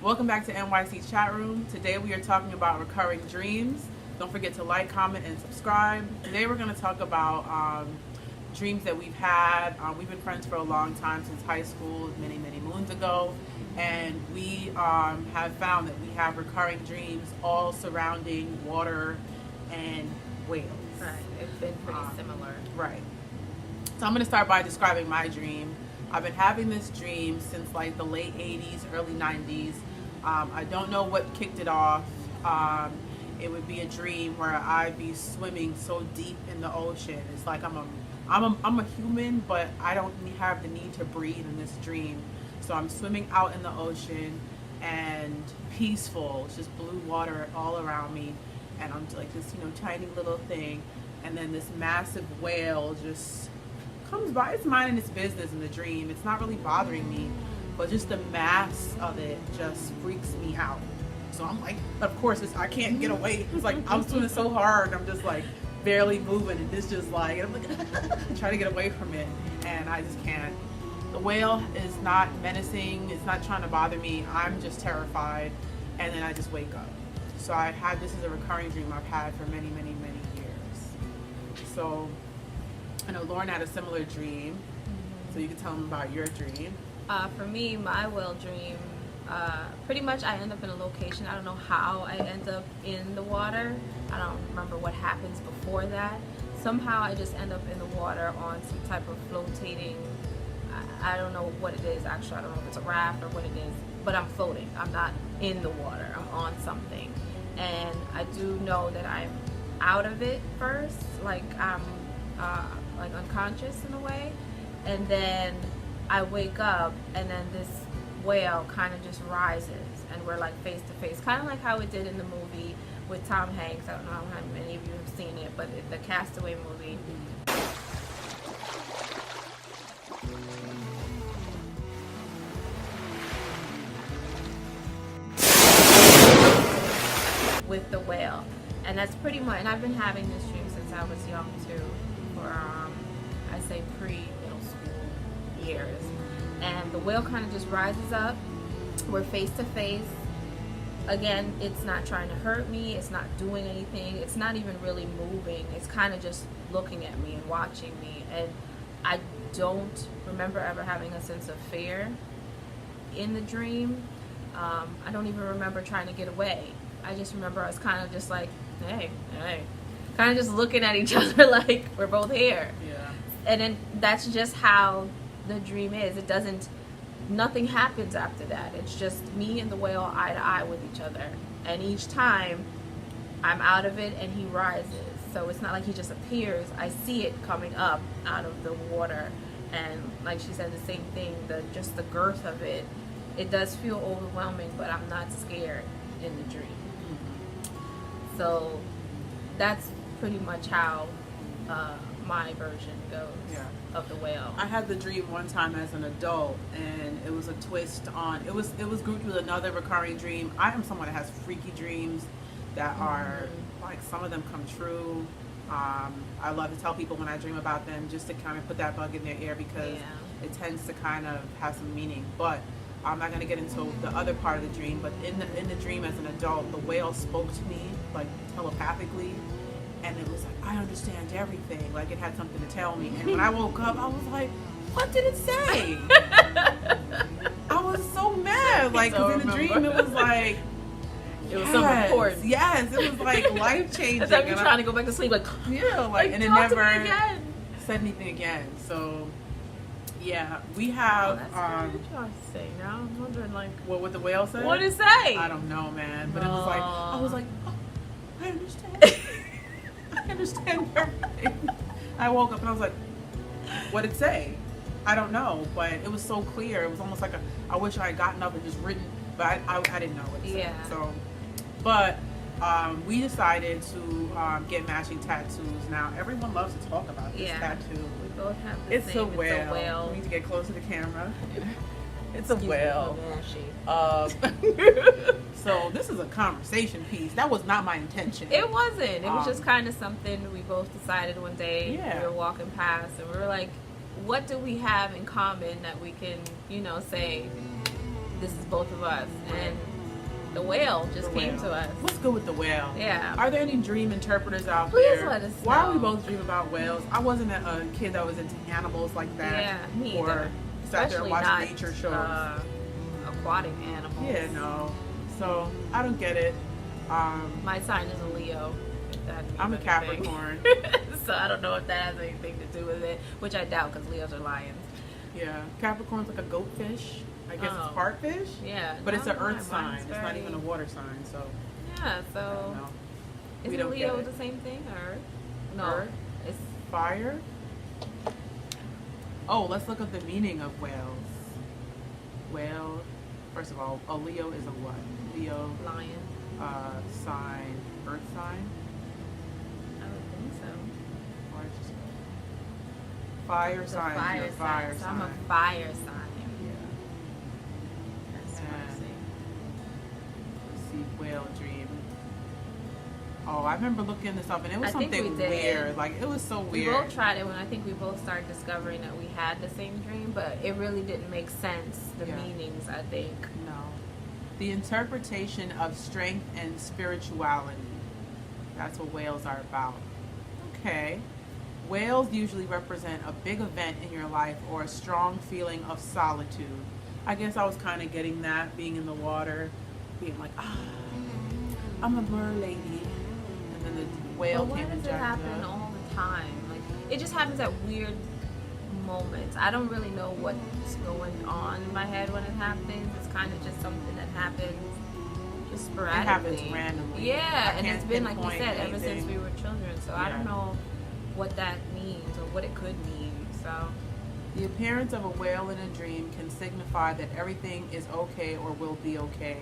Welcome back to NYC Chat Room. Today we are talking about recurring dreams. Don't forget to like, comment, and subscribe. Today we're going to talk about dreams that we've had. We've been friends for a long time, since high school, many moons ago. And we have found that we have recurring dreams all surrounding water and whales. Right, it's been pretty similar. Right. So I'm going to start by describing my dream. I've been having this dream since like the late 80s, early 90s. I don't know what kicked it off. It would be a dream where I'd be swimming so deep in the ocean. It's like I'm a human, but I don't have the need to breathe in this dream. So I'm swimming out in the ocean and peaceful. It's just blue water all around me, and I'm like this, tiny little thing, and then this massive whale just comes by. It's minding its business in the dream. It's not really bothering me, but just the mass of it just freaks me out. So I'm like, of course, I can't get away. It's like I'm swimming so hard, I'm just like barely moving, and it's just like, I'm like trying to get away from it, and I just can't. The whale is not menacing. It's not trying to bother me. I'm just terrified, and then I just wake up. So this is a recurring dream I've had for many years. So I know Lauren had a similar dream, so you can tell them about your dream. For me, my whale dream, pretty much I end up in a location. I don't know how I end up in the water. I don't remember what happens before that. Somehow I just end up in the water on some type of flotating, I don't know what it is actually. I don't know if it's a raft or what it is, but I'm floating. I'm not in the water. I'm on something. And I do know that I'm out of it first, like I'm like unconscious in a way, and then I wake up, and then this whale kind of just rises, and we're like face to face, kind of like how it did in the movie with Tom Hanks. I don't know how many of you have seen it, but the Castaway movie. With the whale, and that's pretty much. And I've been having this dream since I was young too, for I say pre-middle school years. And the whale kind of just rises up. We're face to face. Again, it's not trying to hurt me. It's not doing anything. It's not even really moving. It's kind of just looking at me and watching me. And I don't remember ever having a sense of fear in the dream. I don't even remember trying to get away. I just remember I was kind of just like, hey, kind of just looking at each other like we're both here. Yeah. And then that's just how the dream is. It doesn't, nothing happens after that. It's just me and the whale eye to eye with each other. And each time I'm out of it and he rises. So it's not like he just appears. I see it coming up out of the water. And like she said, the same thing, just the girth of it. It does feel overwhelming, but I'm not scared in the dream. So that's pretty much how my version goes of the whale. I had the dream one time as an adult, and it was a twist on. It was grouped with another recurring dream. I am someone that has freaky dreams that are like, some of them come true. I love to tell people when I dream about them, just to kind of put that bug in their ear, because it tends to kind of have some meaning. But I'm not going to get into the other part of the dream, but in the dream as an adult, the whale spoke to me like telepathically, and it was like, I understand everything, like it had something to tell me. And when I woke up, I was like, what did it say? I was so mad, like, because in the dream it was like, it was something important. Yes, it was like life changing. It's like you're trying to go back to sleep, like, like and it never said anything again. So yeah, we have. That's interesting. Now I'm wondering, like, what would the whale say? What did it say? I don't know, man. But it was like, I was like, oh, I understand. I understand everything. I woke up and I was like, what did it say? I don't know, but it was so clear. It was almost like I wish I had gotten up and just written, but I didn't know what it said. Yeah. So, but we decided to get matching tattoos. Now, everyone loves to talk about this tattoo. We both have the It's same. a whale. It's a whale. We need to get close to the camera. It's Excuse a whale. So this is a conversation piece. That was not my intention. It wasn't. It was just kind of something we both decided one day. Yeah. We were walking past and we were like, what do we have in common that we can, say, this is both of us. And the whale just The came whale. to us. What's good with the whale? Yeah. Are there any dream interpreters out Please there? let us Why are we know. both dreaming about whales? I wasn't a kid that was into animals like that. Yeah, me or either. sat there and Especially watched not nature shows. aquatic animals. Yeah, no. So I don't get it. My sign is a Leo. If that means I'm a anything. Capricorn. So I don't know if that has anything to do with it, which I doubt because Leos are lions. Yeah, Capricorn's like a goatfish. I guess Oh. it's part fish. Yeah. But it's an no, earth mine's sign. It's not very- even a water sign. So Yeah, I don't so know. We isn't don't Leo get it. the same thing? Or no? Earth. It's Fire. Oh, let's look up the meaning of whales. Whale. First of all, a Leo is a what? Leo lion. sign. Earth sign. I would think so. Or it's just fire It's a sign. fire You're a fire sign. So sign. I'm a fire sign. Yeah. That's And mercy. let's see, whale dream. Oh, I remember looking this up and it was I think something we did. weird. Like it was so We weird. both tried it when I think we both started discovering that we had the same dream, but it really didn't make sense. The Yeah. meanings, I think. No. The interpretation of strength and spirituality. That's what whales are about. Okay. Whales usually represent a big event in your life or a strong feeling of solitude. I guess I was kind of getting that, being in the water, being like, I'm a merlady. And then the whale But why came and does it jacked happen up. all the time? Like it just happens at weird moments. I don't really know what's going on in my head when it happens. It's kind of just something that happens just sporadically. It happens randomly. Yeah, I and can't it's been like you pinpoint said ever since anything. we were children. So I Yeah. don't know what that means or what it could mean. So The appearance of a whale in a dream can signify that everything is okay or will be okay,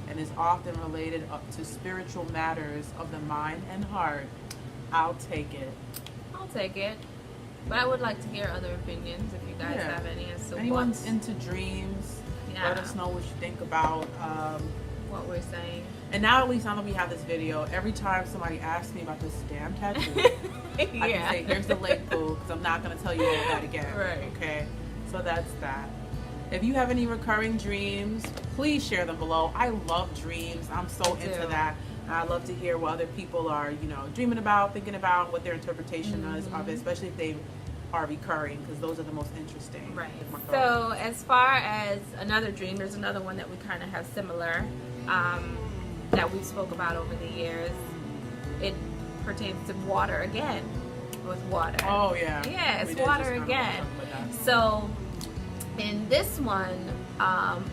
and is often related up to spiritual matters of the mind and heart. I'll take it. I'll take it. But I would like to hear other opinions if you guys Yeah. have any as to Anyone's into dreams, Yeah. let us know what you think about. what we're saying. And now at least now that we have this video, every time somebody asks me about this damn tattoo, I can say, here's the link, boo, because I'm not going to tell you all that again. Right. Okay? So that's that. If you have any recurring dreams, please share them below. I love dreams. I'm so Me into too. that. And I love to hear what other people are, dreaming about, thinking about, what their interpretation is of it, especially if they are recurring, because those are the most interesting. Right. If my So as far as another dream, there's another one that we kind of have similar, that we spoke about over the years. It pertains to water again, with water. Oh, yeah. Yeah, We it's did water just kinda again. talk about that. So in this one,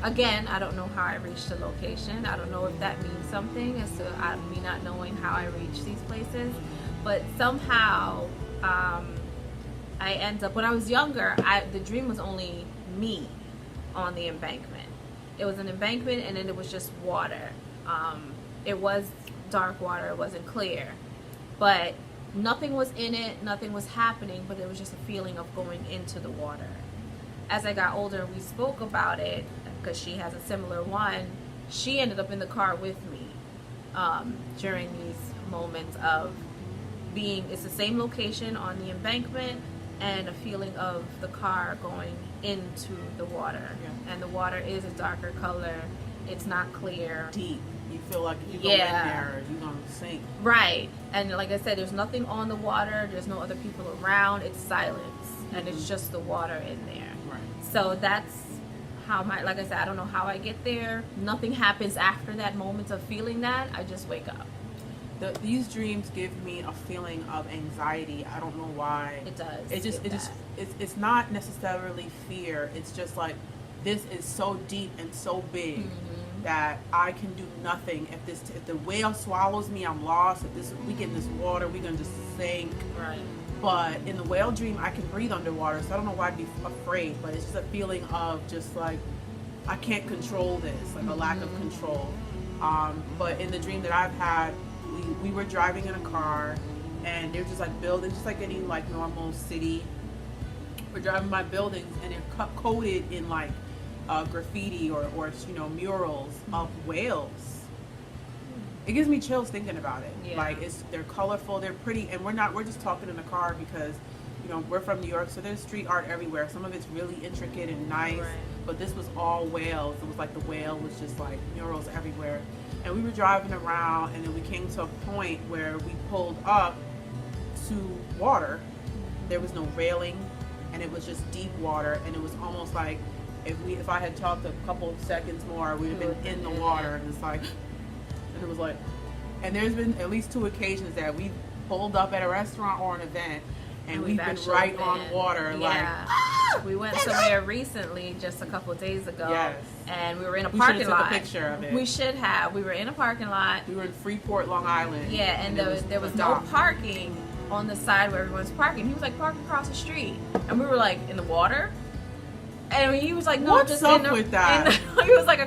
again, I don't know how I reached the location. I don't know if that means something as to me not knowing how I reach these places. But somehow, I end up, when I was younger, the dream was only me on the embankment. It was an embankment and then it was just water. It was dark water, it wasn't clear. But nothing was in it, nothing was happening, but it was just a feeling of going into the water. As I got older, we spoke about it because she has a similar one. She ended up in the car with me during these moments of being, it's the same location on the embankment and a feeling of the car going into the water. Yeah. And the water is a darker color. It's not clear. Deep. You feel like if you go in Yeah. there, you're going to sink. Right. And like I said, there's nothing on the water. There's no other people around. It's silence. And it's just the water in there. Right. So that's how like I said, I don't know how I get there. Nothing happens after that moment of feeling that. I just wake up. These dreams give me a feeling of anxiety. I don't know why. It does. It's not necessarily fear. It's just like, this is so deep and so big that I can do nothing. If the whale swallows me, I'm lost. If we get in this water, we're gonna just sink. Right. But in the whale dream, I can breathe underwater, so I don't know why I'd be afraid. But it's just a feeling of just like, I can't control this, like a lack of control. But in the dream that I've had, we were driving in a car, and they're just like buildings, just like any like normal city. We're driving by buildings, and they're coated in like graffiti or murals of whales. It gives me chills thinking about it. Yeah. Like they're colorful, they're pretty, and we're just talking in the car because we're from New York, so there's street art everywhere. Some of it's really intricate and nice. Right. but this was all whales. It was like the whale was just like murals everywhere. And we were driving around, and then we came to a point where we pulled up to water. There was no railing, and it was just deep water, and it was almost like if I had talked a couple of seconds more, we'd have been in the water. And it's like, and it was like, and there's been at least 2 occasions that we pulled up at a restaurant or an event, and we've been right on water. Yeah. Like, we went somewhere recently, just a couple of days ago. Yes. And we were in a we parking lot. Took a picture of it. We should have. We were in a parking lot. We were in Freeport, Long Island. Yeah, and there was no parking on the side where everyone's parking. He was like, park across the street. And we were like, in the water? And he was like, no, what's just up in the, with that? he was like,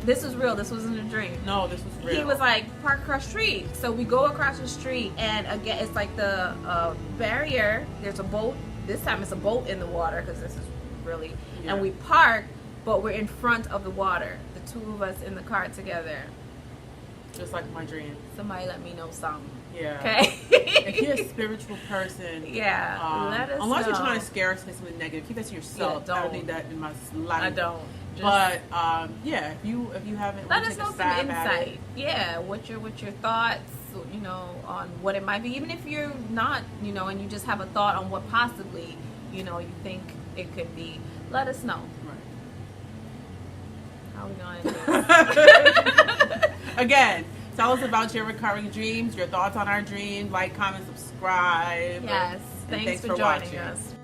this was real. This wasn't a dream. No, this was real. He was like, park across the street. So we go across the street, and again, it's like the barrier. There's a boat. This time it's a boat in the water, because this is really, and we park, but we're in front of the water. The 2 of us in the car together. Just like my dream. Somebody let me know something. Yeah. Okay. If you're a spiritual person, yeah, let us unless know. you're trying to scare us with something negative, keep that to yourself. Yeah, I don't need that in my life. I don't. But yeah, if you haven't, let us know some insight. It. Yeah, what's your thoughts? You know, on what it might be. Even if you're not, you know, and you just have a thought on what possibly, you know, you think it could be. Let us know. Right. How are we going? Again, tell us about your recurring dreams, your thoughts on our dream. Like, comment, subscribe. Yes. Thanks for joining us.